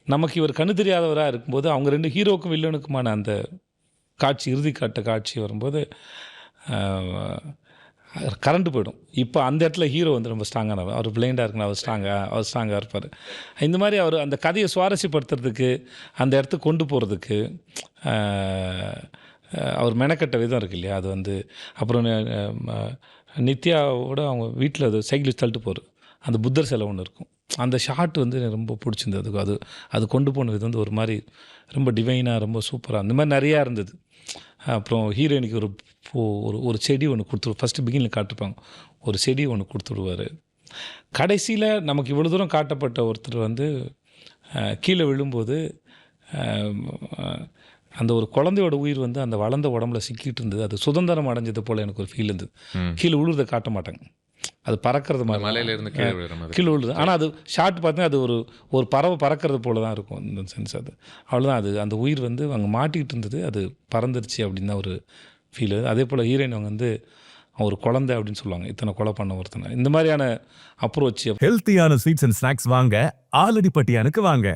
நமக்கு இவர் கண்ணு தெரியாதவராக இருக்கும்போது அவங்க 2 ஹீரோக்கும் வில்லனுக்குமான அந்த காட்சி, இறுதி காட்ட காட்சி வரும்போது கரண்ட் போயிடும். இப்போ அந்த இடத்துல ஹீரோ வந்து ரொம்ப ஸ்ட்ராங்கானவர். அவர் பிளைண்டாக இருக்குன்னு அவர் ஸ்ட்ராங்காக இருப்பார். இந்த மாதிரி அவர் அந்த கதையை சுவாரஸ்யப்படுத்துறதுக்கு, அந்த இடத்துக்கு கொண்டு போகிறதுக்கு அவர் மெனக்கட்ட விதம் இருக்கு இல்லையா, அது வந்து அப்புறம் நித்யாவோட அவங்க வீட்டில் அது சைக்கிள் தள்ளிட்டு போகிற அந்த புத்தர் சிலை ஒன்று இருக்கும். அந்த ஷாட் வந்து எனக்கு ரொம்ப பிடிச்சிருந்தது. அது கொண்டு போன விதம் வந்து ஒரு மாதிரி ரொம்ப டிவைனாக, ரொம்ப சூப்பராக அந்த மாதிரி நிறையா இருந்தது. அப்புறம் ஹீரோயினுக்கு ஒரு செடி ஒன்று கொடுத்துரு, ஃபஸ்ட்டு பிகினில் காட்டிருப்பாங்க, ஒரு செடி ஒன்று கொடுத்துடுவார். கடைசியில் நமக்கு இவ்வளோ தூரம் காட்டப்பட்ட ஒருத்தர் வந்து கீழே விழும்போது அந்த ஒரு குழந்தையோட உயிர் வந்து அந்த வளர்ந்த உடம்புல சிக்கிட்டு இருந்தது. அது சுதந்திரம் அடைஞ்சது போல் எனக்கு ஒரு ஃபீல் இருந்தது. கீழே விழுறதை காட்ட மாட்டாங்க, அது பறக்கிறது மாதிரி மலையிலேருந்து கீழே விழுது. ஆனால் அது ஷார்ட் பார்த்தீங்கன்னா அது ஒரு பறவை பறக்கிறது போல தான் இருக்கும் இந்த சென்ஸ். அது அவ்வளோதான். அது அந்த உயிர் வந்து அங்கே மாட்டிக்கிட்டு இருந்தது, அது பறந்துருச்சு அப்படின்னு தான் ஒரு ஃபீல். அதே போல் ஹீரோயின் அவங்க வந்து ஒரு குழந்தை அப்படின்னு சொல்லுவாங்க, இத்தனை கொலை பண்ண ஒருத்தனை. இந்த மாதிரியான அப்ரோச். ஹெல்த்தியான ஸ்வீட்ஸ் அண்ட் ஸ்நாக்ஸ் வாங்க ஆலடிப்பட்டியானுக்கு வாங்க.